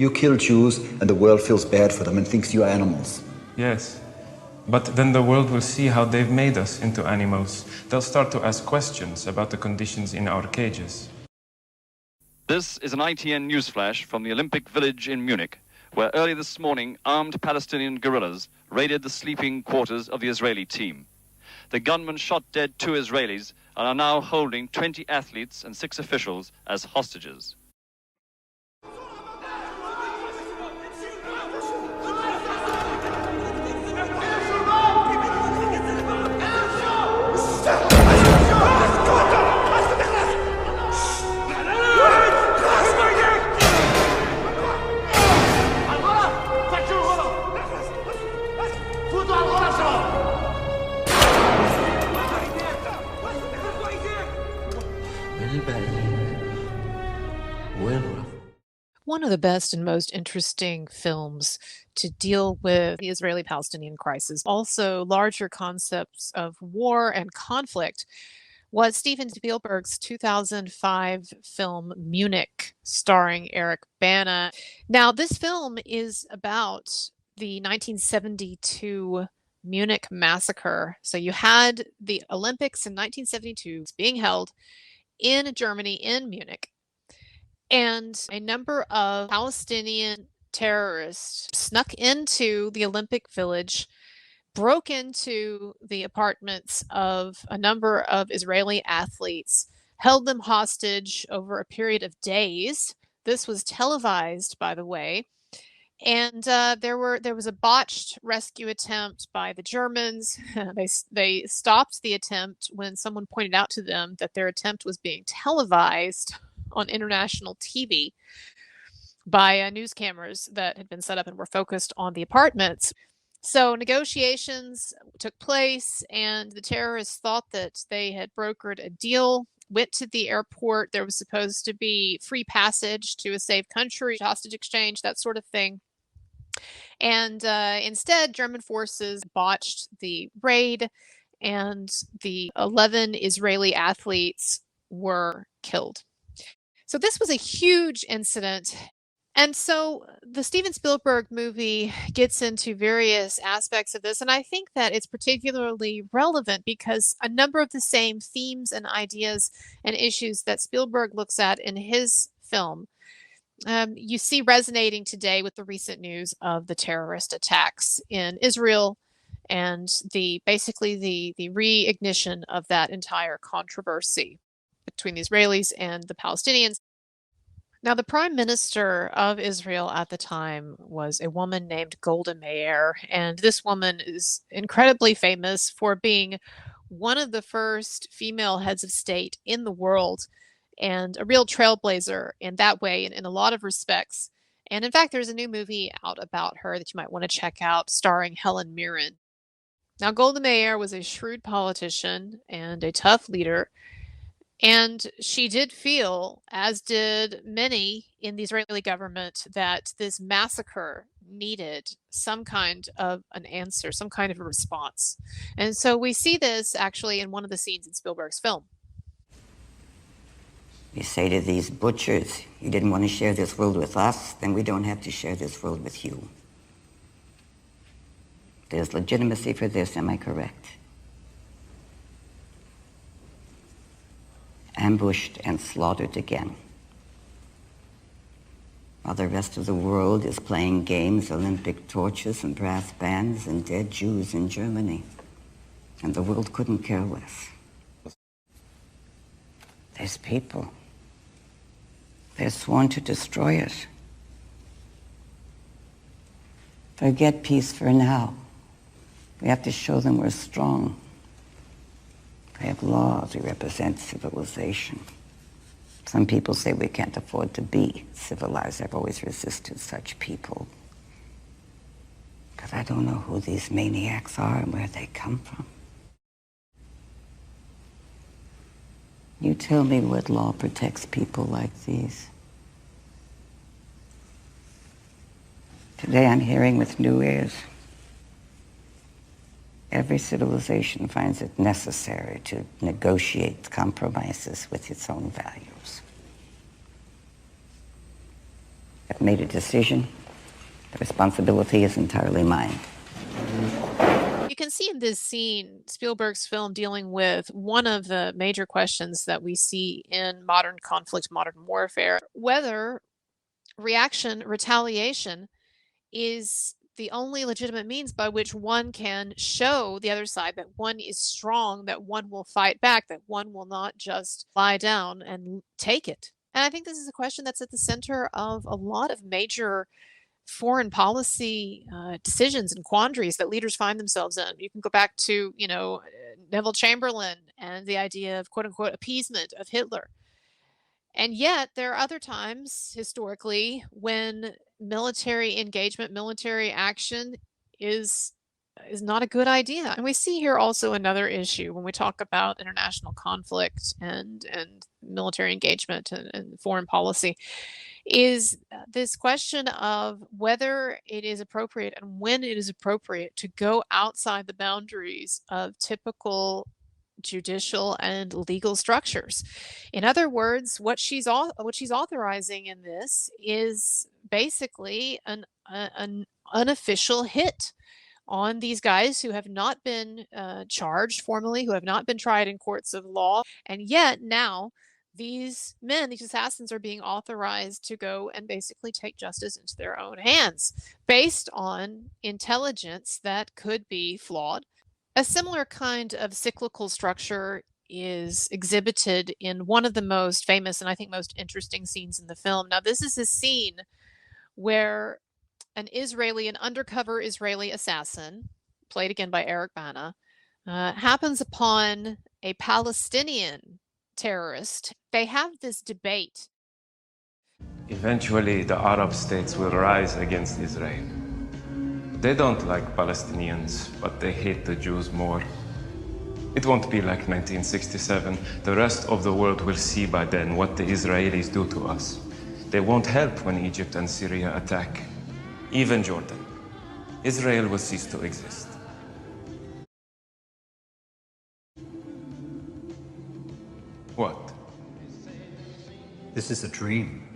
You kill Jews and the world feels bad for them and thinks you are animals. Yes. But then the world will see how they've made us into animals. They'll start to ask questions about the conditions in our cages. This is an ITN newsflash from the Olympic Village in Munich, where early this morning armed Palestinian guerrillas raided the sleeping quarters of the Israeli team. The gunmen shot dead 2 Israelis and are now holding 20 athletes and 6 officials as hostages. One of the best and most interesting films to deal with the Israeli-Palestinian crisis, also larger concepts of war and conflict, was Steven Spielberg's 2005 film Munich, starring Eric Bana. Now, this film is about the 1972 Munich massacre. So you had the Olympics in 1972 being held in Germany, in Munich. And a number of Palestinian terrorists snuck into the Olympic Village, broke into the apartments of a number of Israeli athletes, held them hostage over a period of days. This was televised, by the way. And there was a botched rescue attempt by the Germans. They stopped the attempt when someone pointed out to them that their attempt was being televised on international TV by news cameras that had been set up and were focused on the apartments. So negotiations took place, and the terrorists thought that they had brokered a deal, went to the airport. There was supposed to be free passage to a safe country, hostage exchange, that sort of thing. And instead, German forces botched the raid, and the 11 Israeli athletes were killed. So this was a huge incident. And so the Steven Spielberg movie gets into various aspects of this. And I think that it's particularly relevant because a number of the same themes and ideas and issues that Spielberg looks at in his film, you see resonating today with the recent news of the terrorist attacks in Israel and basically the reignition of that entire controversy between the Israelis and the Palestinians. Now, the prime minister of Israel at the time was a woman named Golda Meir, and this woman is incredibly famous for being one of the first female heads of state in the world and a real trailblazer in that way in a lot of respects. And in fact, there's a new movie out about her that you might want to check out, starring Helen Mirren. Now, Golda Meir was a shrewd politician and a tough leader. And she did feel, as did many in the Israeli government, that this massacre needed some kind of an answer, some kind of a response. And so we see this actually in one of the scenes in Spielberg's film. We say to these butchers, you didn't want to share this world with us, then we don't have to share this world with you. There's legitimacy for this, am I correct? Ambushed and slaughtered again. While the rest of the world is playing games, Olympic torches and brass bands and dead Jews in Germany. And the world couldn't care less. There's people. They're sworn to destroy it. Forget peace for now. We have to show them we're strong. We have laws, we represent civilization. Some people say we can't afford to be civilized. I've always resisted such people. Because I don't know who these maniacs are and where they come from. You tell me what law protects people like these. Today I'm hearing with new ears. Every civilization finds it necessary to negotiate compromises with its own values. I've made a decision. The responsibility is entirely mine. You can see in this scene Spielberg's film dealing with one of the major questions that we see in modern conflict, modern warfare, whether retaliation is the only legitimate means by which one can show the other side that one is strong, that one will fight back, that one will not just lie down and take it. And I think this is a question that's at the center of a lot of major foreign policy decisions and quandaries that leaders find themselves in. You can go back to, Neville Chamberlain and the idea of quote unquote appeasement of Hitler. And yet there are other times historically when military engagement, military action is not a good idea. And we see here also another issue when we talk about international conflict and military engagement and foreign policy is this question of whether it is appropriate and when it is appropriate to go outside the boundaries of typical judicial and legal structures. In other words, what she's authorizing in this is basically an unofficial hit on these guys who have not been charged formally, who have not been tried in courts of law, and yet now these men, these assassins, are being authorized to go and basically take justice into their own hands based on intelligence that could be flawed. A similar kind of cyclical structure is exhibited in one of the most famous and I think most interesting scenes in the film. Now, this is a scene where an undercover Israeli assassin, played again by Eric Bana, happens upon a Palestinian terrorist. They have this debate. Eventually, the Arab states will rise against Israel. They don't like Palestinians, but they hate the Jews more. It won't be like 1967. The rest of the world will see by then what the Israelis do to us. They won't help when Egypt and Syria attack. Even Jordan. Israel will cease to exist. What? This is a dream.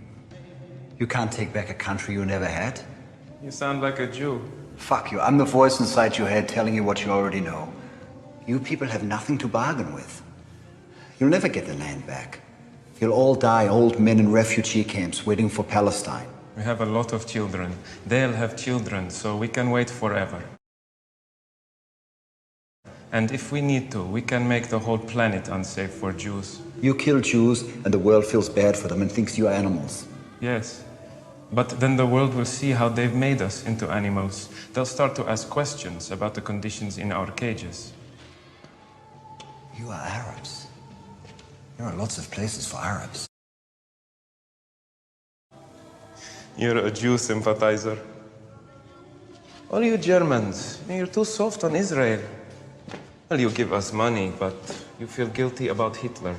You can't take back a country you never had. You sound like a Jew. Fuck you. I'm the voice inside your head telling you what you already know. You people have nothing to bargain with. You'll never get the land back. You'll all die old men in refugee camps waiting for Palestine. We have a lot of children. They'll have children, so we can wait forever. And if we need to, we can make the whole planet unsafe for Jews. You kill Jews and the world feels bad for them and thinks you are animals. Yes. But then the world will see how they've made us into animals. They'll start to ask questions about the conditions in our cages. You are Arabs. There are lots of places for Arabs. You're a Jew sympathizer. All you Germans, you're too soft on Israel. Well, you give us money, but you feel guilty about Hitler.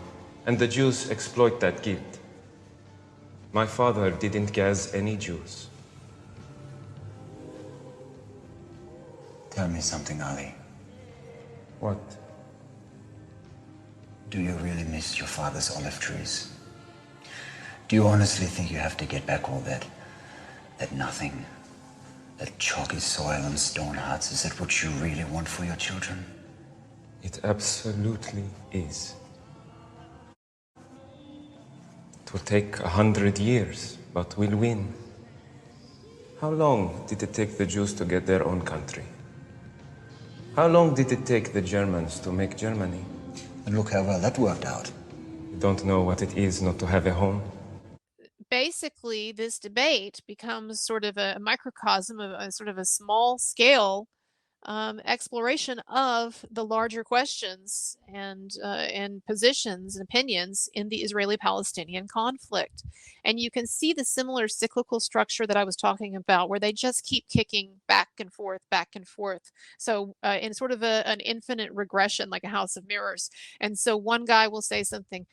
And the Jews exploit that guilt. My father didn't gas any Jews. Tell me something, Ali. What? Do you really miss your father's olive trees? Do you honestly think you have to get back all that nothing? That chalky soil and stone hearts? Is that what you really want for your children? It absolutely is. It will take 100 years, but we'll win. How long did it take the Jews to get their own country? How long did it take the Germans to make Germany? And look how well that worked out. You don't know what it is not to have a home. Basically, this debate becomes sort of a microcosm of a sort of a small scale exploration of the larger questions and positions and opinions in the Israeli-Palestinian conflict. And you can see the similar cyclical structure that I was talking about, where they just keep kicking back and forth, back and forth. So in sort of an infinite regression, like a house of mirrors. And so one guy will say something,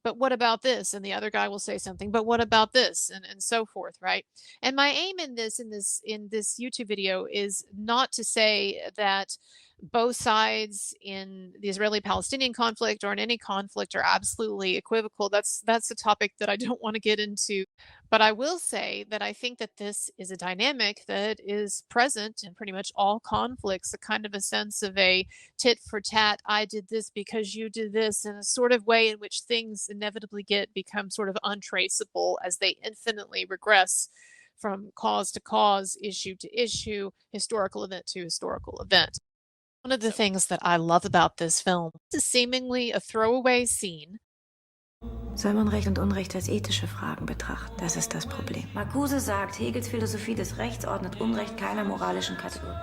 but what about this? And the other guy will say something, but what about this? And so forth, right? And my aim in this YouTube video is not to say that both sides in the Israeli-Palestinian conflict or in any conflict are absolutely equivocal. That's a topic that I don't want to get into. But I will say that I think that this is a dynamic that is present in pretty much all conflicts, a kind of a sense of a tit for tat, I did this because you did this, in a sort of way in which things inevitably become sort of untraceable as they infinitely regress from cause to cause, issue to issue, historical event to historical event. One of the things that I love about this film is seemingly a throwaway scene. Soll man Recht und Unrecht als ethische Fragen betrachten? Das ist das Problem. Marcuse sagt, Hegels Philosophie des Rechts ordnet Unrecht keiner moralischen Kategorie.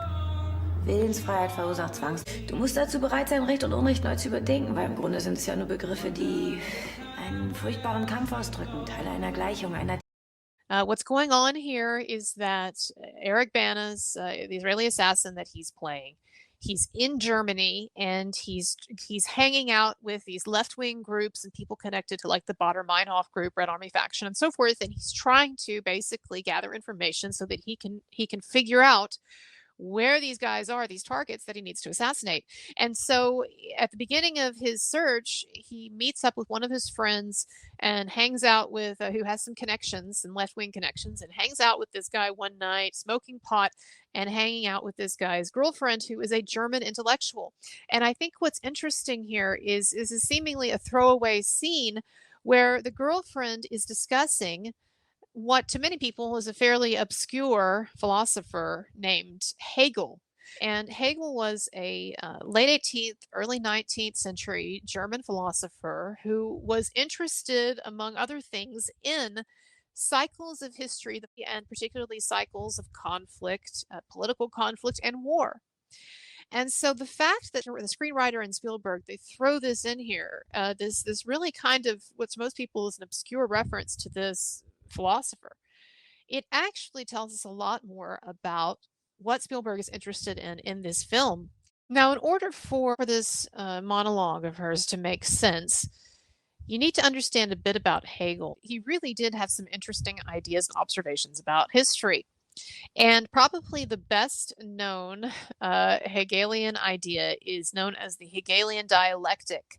Willensfreiheit verursacht Zwangs. Du musst dazu bereit sein, Recht und Unrecht neu zu überdenken, weil im Grunde sind es ja nur Begriffe, die einen furchtbaren Kampf ausdrücken, Teile einer Gleichung, einer. What's going on here is that Eric Bana's, the Israeli assassin that he's playing, he's in Germany and he's hanging out with these left-wing groups and people connected to like the Baader-Meinhof group, Red Army faction, and so forth. And he's trying to basically gather information so that he can figure out where these guys are, these targets that he needs to assassinate. And so at the beginning of his search, he meets up with one of his friends and hangs out with, who has some connections and left-wing connections, and hangs out with this guy one night, smoking pot and hanging out with this guy's girlfriend, who is a German intellectual. And I think what's interesting here is a seemingly a throwaway scene where the girlfriend is discussing what to many people is a fairly obscure philosopher named Hegel. And Hegel was a late 18th, early 19th century German philosopher who was interested, among other things, in cycles of history and particularly cycles of conflict, political conflict, and war. And so the fact that the screenwriter and Spielberg, they throw this in here, this really kind of what to most people is an obscure reference to this philosopher, it actually tells us a lot more about what Spielberg is interested in this film. Now, in order for this monologue of hers to make sense, you need to understand a bit about Hegel. He really did have some interesting ideas and observations about history. And probably the best known Hegelian idea is known as the Hegelian dialectic.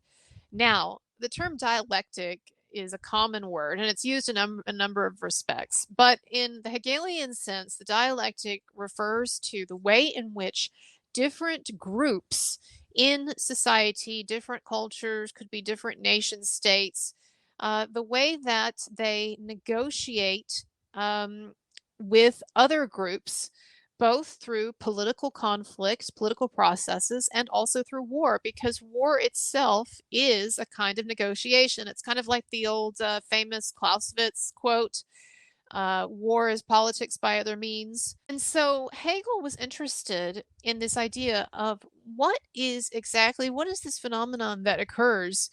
Now, the term dialectic is a common word, and it's used in a number of respects. But in the Hegelian sense, the dialectic refers to the way in which different groups in society, different cultures, could be different nation states, the way that they negotiate with other groups, both through political conflict, political processes, and also through war, because war itself is a kind of negotiation. It's kind of like the old famous Clausewitz quote, war is politics by other means. And so Hegel was interested in this idea of what is this phenomenon that occurs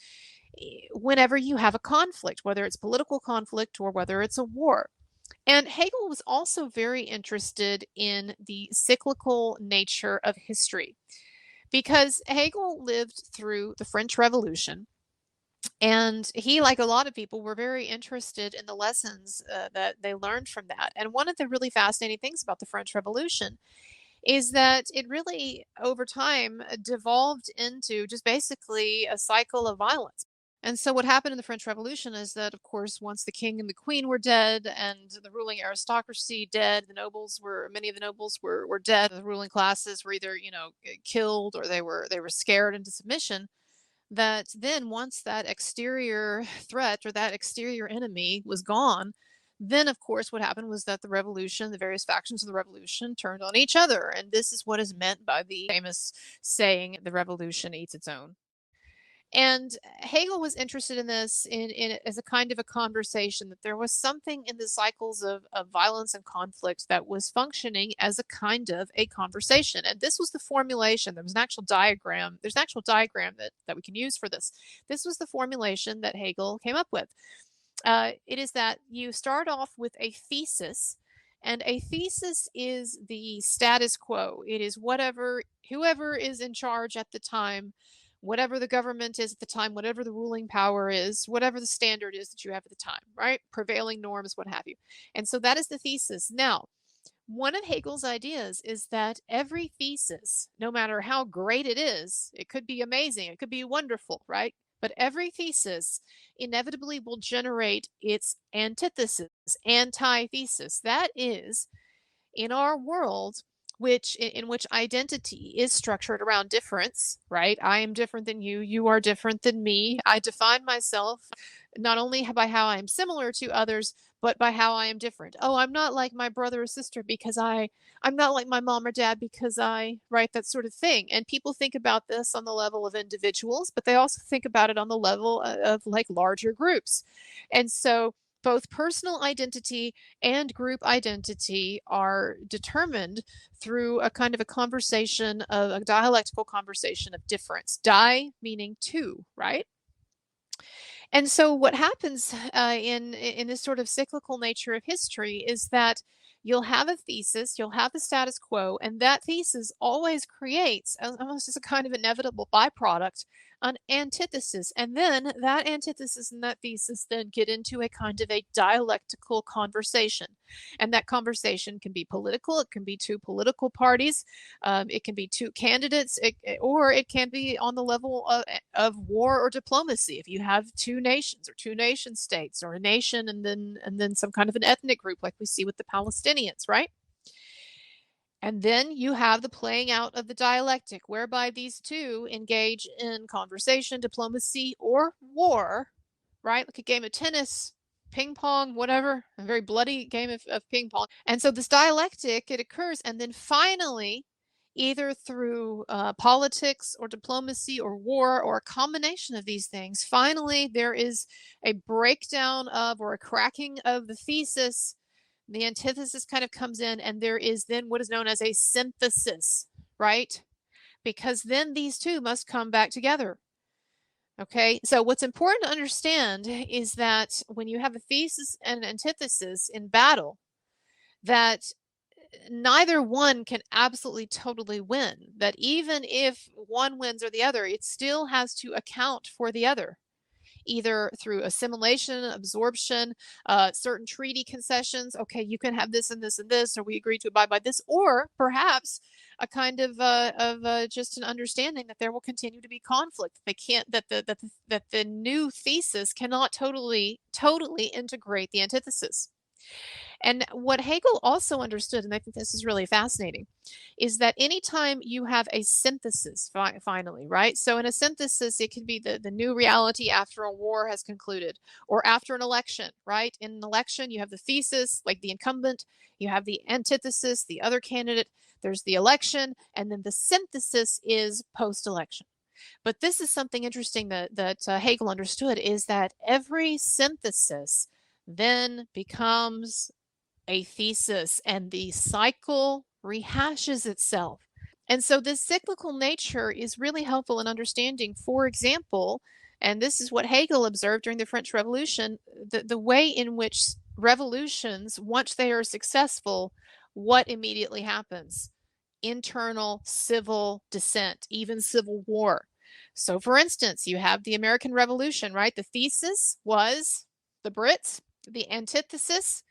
whenever you have a conflict, whether it's political conflict or whether it's a war. And Hegel was also very interested in the cyclical nature of history, because Hegel lived through the French Revolution, and he, like a lot of people, were very interested in the lessons that they learned from that. And one of the really fascinating things about the French Revolution is that it really, over time, devolved into just basically a cycle of violence. And so what happened in the French Revolution is that, of course, once the king and the queen were dead and the ruling aristocracy dead, many of the nobles were dead. The ruling classes were either, killed, or they were scared into submission. That then once that exterior threat or that exterior enemy was gone, then of course what happened was that the various factions of the revolution turned on each other. And this is what is meant by the famous saying, the revolution eats its own. And Hegel was interested in this in as a kind of a conversation, that there was something in the cycles of violence and conflict that was functioning as a kind of a conversation. And this was the formulation. There's an actual diagram that we can use for this. This was the formulation that Hegel came up with. It is that you start off with a thesis, and a thesis is the status quo. It is whoever is in charge at the time, whatever the government is at the time, whatever the ruling power is, whatever the standard is that you have at the time, right? Prevailing norms, what have you. And so that is the thesis. Now, One of Hegel's ideas is that every thesis, no matter how great it is, it could be amazing, it could be wonderful, right? But every thesis inevitably will generate its antithesis, antithesis. That is, in our world, in which identity is structured around difference, right? I am different than you are different than me. I define myself not only by how I am similar to others, but by how I am different. Oh, I'm not like my brother or sister because I'm not like my mom or dad because right, that sort of thing. And people think about this on the level of individuals, but they also think about it on the level of like larger groups. And so both personal identity and group identity are determined through a kind of a conversation of a dialectical conversation of difference. Die meaning two, right? And so what happens in this sort of cyclical nature of history is that you'll have a thesis, you'll have the status quo, and that thesis always creates almost as a kind of inevitable byproduct an antithesis. And then that antithesis and that thesis then get into a kind of a dialectical conversation. And that conversation can be political, it can be two political parties, it can be two candidates, or it can be on the level of war or diplomacy. If you have two nations or two nation states, or a nation and then some kind of an ethnic group like we see with the Palestinians, right? And then you have the playing out of the dialectic, whereby these two engage in conversation, diplomacy, or war, right? Like a game of tennis, ping pong, whatever, a very bloody game of ping pong. And so this dialectic, it occurs, and then finally, either through politics or diplomacy or war or a combination of these things, finally there is a breakdown of or a cracking of the thesis. The antithesis kind of comes in, and there is then what is known as a synthesis, right? Because then these two must come back together. Okay, so what's important to understand is that when you have a thesis and an antithesis in battle, that neither one can absolutely totally win. That even if one wins or the other, it still has to account for the other, either through assimilation, absorption, certain treaty concessions. Okay, you can have this and this and this, or we agree to abide by this, or perhaps a kind of just an understanding that there will continue to be conflict. They can't that the new thesis cannot totally integrate the antithesis. And what Hegel also understood, and I think this is really fascinating, is that anytime you have a synthesis, finally, right? So in a synthesis, it can be the new reality after a war has concluded, or after an election, right? In an election, you have the thesis, like the incumbent, you have the antithesis, the other candidate, there's the election, and then the synthesis is post-election. But this is something interesting that Hegel understood, is that every synthesis then becomes a thesis, and the cycle rehashes itself. And so this cyclical nature is really helpful in understanding, for example, and this is what Hegel observed during the French Revolution, the way in which revolutions, once they are successful, what immediately happens? Internal civil dissent, even civil war. So for instance, you have the American Revolution, right? The thesis was the Brits, the antithesis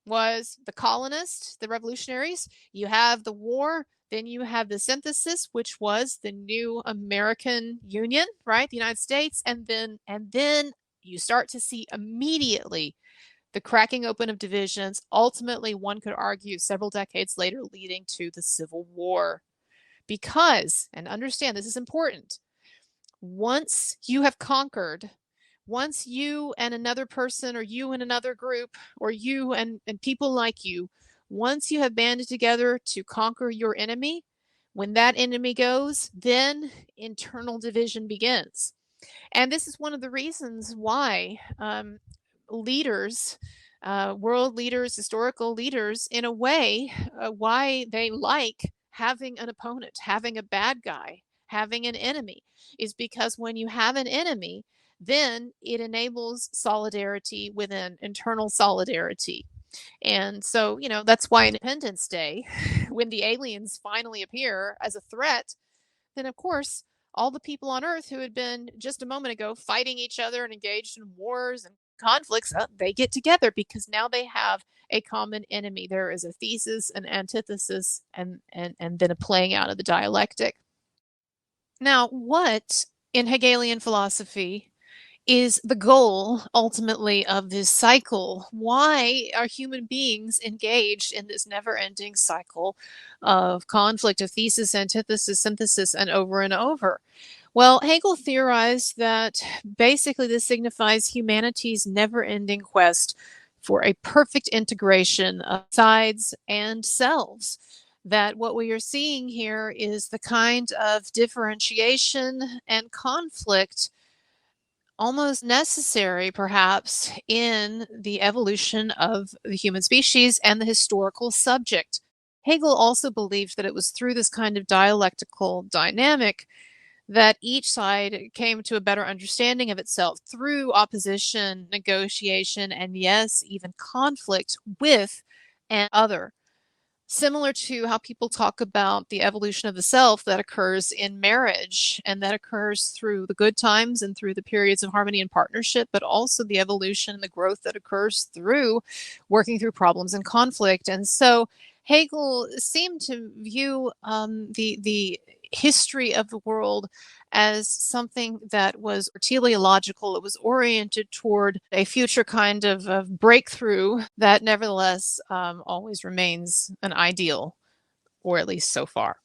was the colonists, the revolutionaries. You have the war, then you have the synthesis, which was the new American Union, right? The United States, and then you start to see immediately the cracking open of divisions, ultimately one could argue several decades later leading to the Civil War. Because, and understand this is important, once you have conquered, once you and another person, or you and another group, or you and people like you, once you have banded together to conquer your enemy, when that enemy goes, then internal division begins. And this is one of the reasons why leaders, world leaders, historical leaders, in a way, why they like having an opponent, having a bad guy, having an enemy, is because when you have an enemy, then it enables solidarity within internal solidarity. And so, that's why Independence Day, when the aliens finally appear as a threat, then of course, all the people on Earth who had been just a moment ago fighting each other and engaged in wars and conflicts, they get together because now they have a common enemy. There is a thesis, an antithesis, and then a playing out of the dialectic. Now, what in Hegelian philosophy is the goal ultimately of this cycle? Why are human beings engaged in this never ending cycle of conflict, of thesis, antithesis, synthesis, and over? Well, Hegel theorized that basically this signifies humanity's never ending quest for a perfect integration of sides and selves. That what we are seeing here is the kind of differentiation and conflict almost necessary, perhaps, in the evolution of the human species and the historical subject. Hegel also believed that it was through this kind of dialectical dynamic that each side came to a better understanding of itself through opposition, negotiation, and yes, even conflict with an other. Similar to how people talk about the evolution of the self that occurs in marriage and that occurs through the good times and through the periods of harmony and partnership, but also the evolution and the growth that occurs through working through problems and conflict. And so Hegel seemed to view the history of the world as something that was teleological. It was oriented toward a future kind of breakthrough that nevertheless always remains an ideal, or at least so far.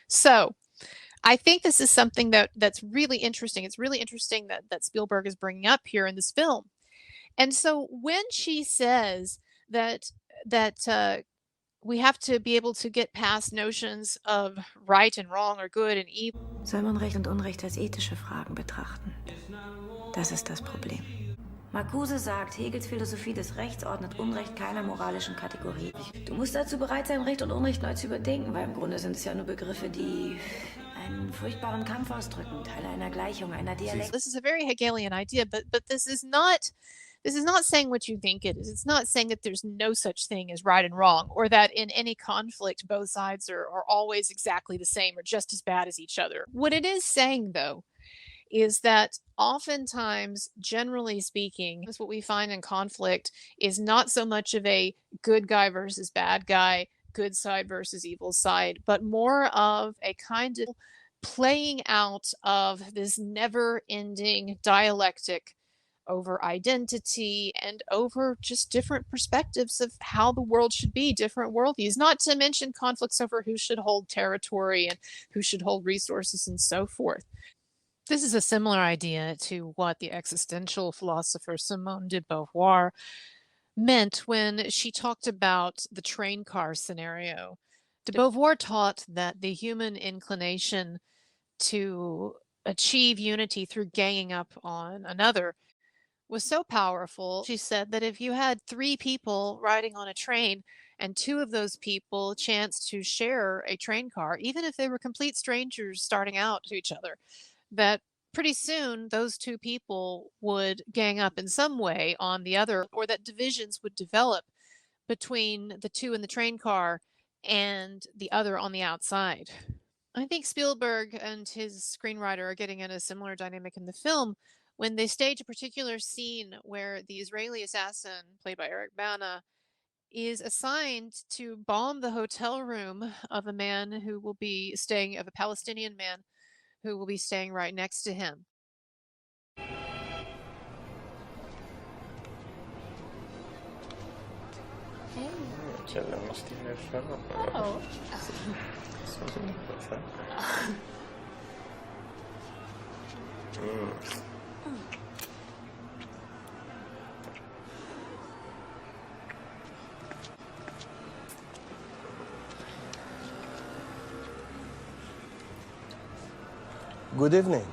So I think this is something that's really interesting. It's really interesting that Spielberg is bringing up here in this film. And so when she says that we have to be able to get past notions of right and wrong or good and evil. Soll man Recht und Unrecht als ethische Fragen betrachten? Das ist das Problem. Marcuse sagt, Hegels Philosophie des Rechts ordnet Unrecht keiner moralischen Kategorie. Du musst dazu bereit sein, Recht und Unrecht neu zu überdenken, weil im Grunde sind es ja nur Begriffe, die einen furchtbaren Kampf ausdrücken, Teile einer Gleichung, einer Dialektik. This is a very Hegelian idea, but this is not saying what you think it is. It's not saying that there's no such thing as right and wrong, or that in any conflict, both sides are always exactly the same or just as bad as each other. What it is saying, though, is that oftentimes, generally speaking, what we find in conflict is not so much of a good guy versus bad guy, good side versus evil side, but more of a kind of playing out of this never-ending dialectic over identity and over just different perspectives of how the world should be, different worldviews, not to mention conflicts over who should hold territory and who should hold resources and so forth. This is a similar idea to what the existential philosopher Simone de Beauvoir meant when she talked about the train car scenario. De Beauvoir taught that the human inclination to achieve unity through ganging up on another was so powerful, she said, that if you had 3 people riding on a train and 2 of those people chanced to share a train car, even if they were complete strangers starting out to each other, that pretty soon those 2 people would gang up in some way on the other, or that divisions would develop between the 2 in the train car and the other on the outside. I think Spielberg and his screenwriter are getting at a similar dynamic in the film when they stage a particular scene where the Israeli assassin, played by Eric Bana, is assigned to bomb the hotel room of a Palestinian man who will be staying right next to him. Oh. Good evening.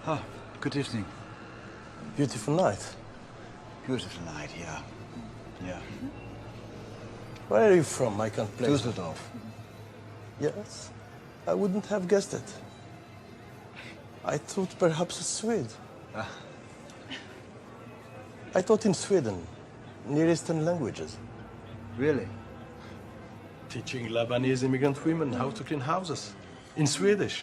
Oh, good evening. Beautiful night. Beautiful night, yeah. Yeah. Where are you from? I can't place it. Düsseldorf. Yes, I wouldn't have guessed it. I thought perhaps a Swede. I taught in Sweden, Near Eastern languages. Really? Teaching Lebanese immigrant women how to clean houses in Swedish.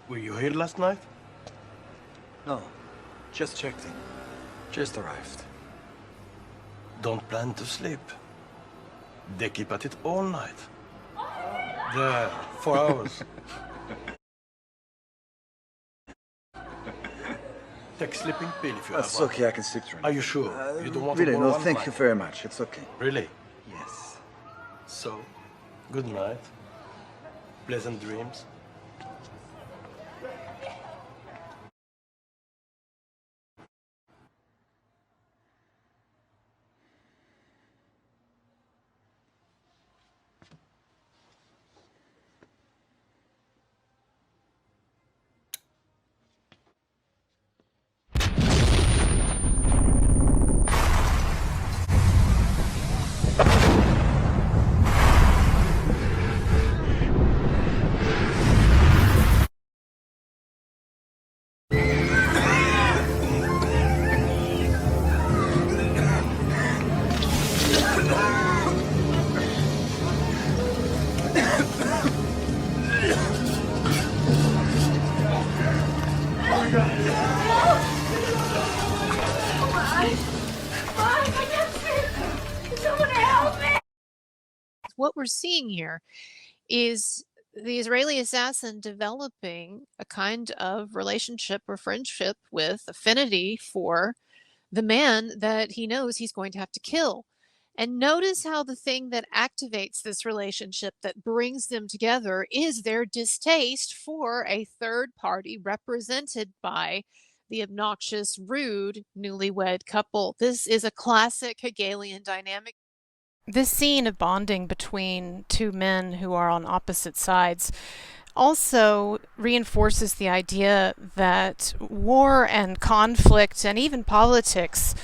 Were you here last night? No, just checked in. Just arrived. Don't plan to sleep. They keep at it all night. There, 4 hours. Take sleeping pill if you have That's one. okay, I can sleep through. Are you sure? You don't want Really, to no, borrow thank one you night? very much. It's okay. Really? Yes. So, good night. Pleasant dreams. What we're seeing here is the Israeli assassin developing a kind of relationship or friendship with affinity for the man that he knows he's going to have to kill. And notice how the thing that activates this relationship, that brings them together, is their distaste for a third party represented by the obnoxious, rude, newlywed couple. This is a classic Hegelian dynamic. This scene of bonding between two men who are on opposite sides also reinforces the idea that war and conflict and even politics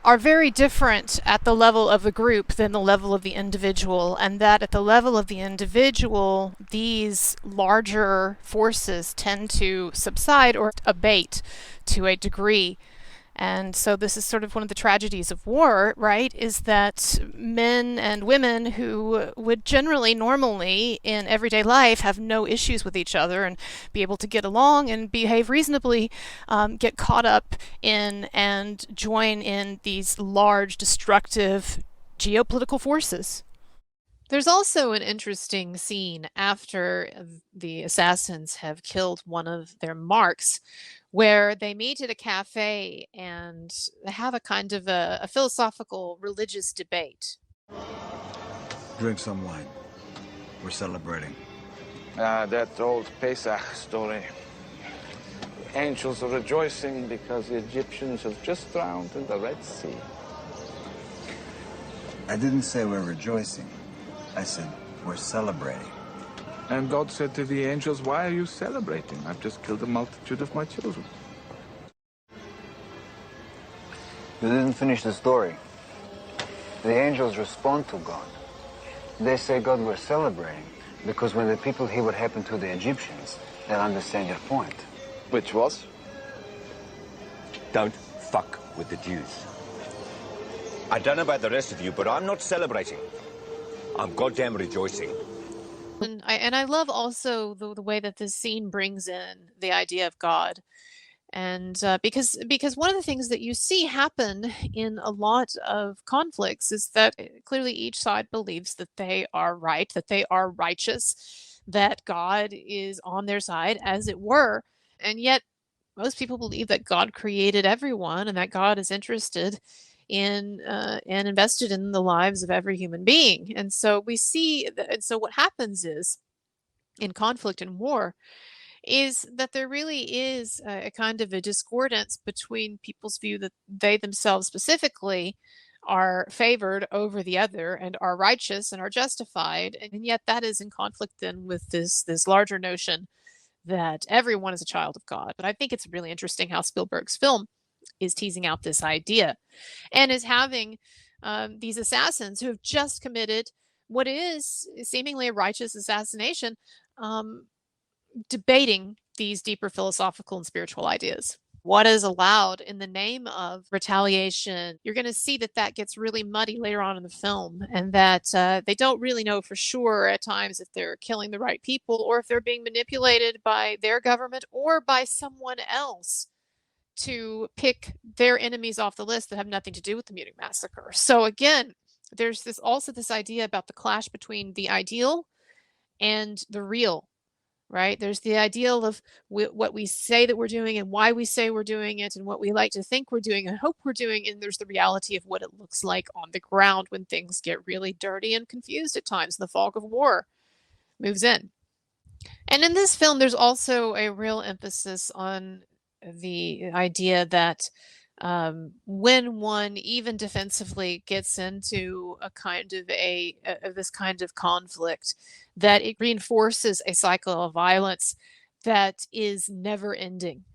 are very different at the level of the group than the level of the individual, and that at the level of the individual, these larger forces tend to subside or abate to a degree. And so this is sort of one of the tragedies of war, right, is that men and women who would generally, normally, in everyday life have no issues with each other and be able to get along and behave reasonably, get caught up in and join in these large, destructive geopolitical forces. There's also an interesting scene after the assassins have killed one of their marks, where they meet at a cafe and have a kind of a philosophical religious debate. Drink some wine. We're celebrating. That old Pesach story. Angels are rejoicing because the Egyptians have just drowned in the Red Sea. I didn't say we're rejoicing. I said we're celebrating. And God said to the angels, "Why are you celebrating? I've just killed a multitude of my children." You didn't finish the story. The angels respond to God. They say, God, we're celebrating, because when the people hear what happened to the Egyptians, they'll understand your point. Which was? Don't fuck with the Jews. I don't know about the rest of you, but I'm not celebrating. I'm goddamn rejoicing. And I love also the way that this scene brings in the idea of God. And because one of the things that you see happen in a lot of conflicts is that clearly each side believes that they are right, that they are righteous, that God is on their side, as it were. And yet most people believe that God created everyone and that God is interested in and invested in the lives of every human being. And so we see that, and so what happens is in conflict and war is that there really is a kind of a discordance between people's view that they themselves specifically are favored over the other and are righteous and are justified, and yet that is in conflict then with this larger notion that everyone is a child of God. But I think it's really interesting how Spielberg's film is teasing out this idea and is having these assassins who have just committed what is seemingly a righteous assassination, debating these deeper philosophical and spiritual ideas. what is allowed in the name of retaliation. You're going to see that that gets really muddy later on in the film, and that they don't really know for sure at times if they're killing the right people or if they're being manipulated by their government or by someone else to pick their enemies off the list that have nothing to do with the Munich massacre. So again, there's this idea about the clash between the ideal and the real, right? There's the ideal of what we say that we're doing and why we say we're doing it and what we like to think we're doing and hope we're doing. And there's the reality of what it looks like on the ground when things get really dirty and confused at times. The fog of war moves in. And in this film, there's also a real emphasis on the idea that when one even defensively gets into a kind of this kind of conflict, that it reinforces a cycle of violence that is never ending.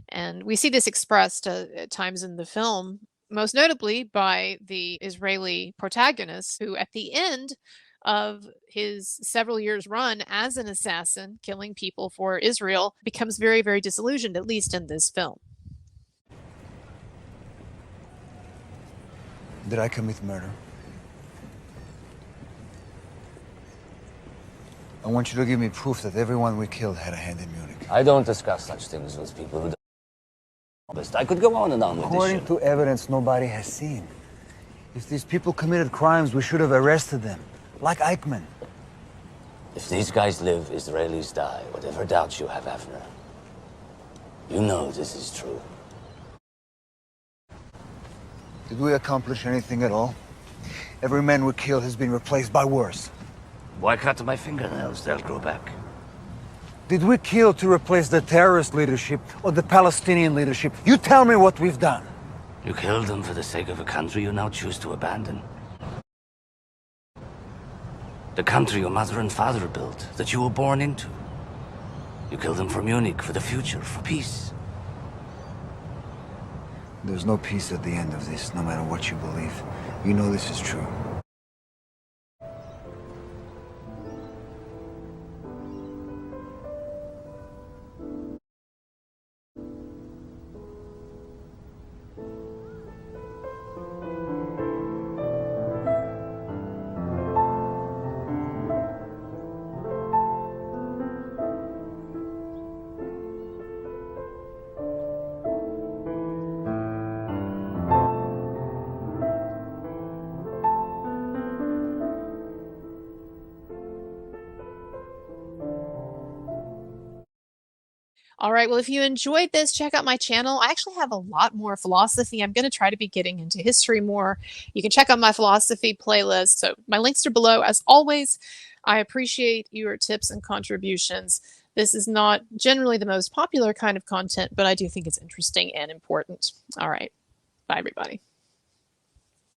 And we see this expressed at times in the film, most notably by the Israeli protagonist, who at the end of his several years run as an assassin, killing people for Israel, becomes very, very disillusioned, at least in this film. Did I commit murder? I want you to give me proof that everyone we killed had a hand in Munich. I don't discuss such things with people who don't. I could go on and on with this. According to evidence nobody has seen, if these people committed crimes, we should have arrested them. Like Eichmann. If these guys live, Israelis die. Whatever doubts you have, Avner. You know this is true. Did we accomplish anything at all? Every man we killed has been replaced by worse. Why cut my fingernails? They'll grow back. Did we kill to replace the terrorist leadership or the Palestinian leadership? You tell me what we've done. You killed them for the sake of a country you now choose to abandon. The country your mother and father built, that you were born into. You killed them for Munich, for the future, for peace. There's no peace at the end of this, no matter what you believe. You know this is true. All right, well, if you enjoyed this, check out my channel. I actually have a lot more philosophy. I'm going to try to be getting into history more. You can check out my philosophy playlist. So my links are below. As always, I appreciate your tips and contributions. This is not generally the most popular kind of content, but I do think it's interesting and important. All right. Bye, everybody.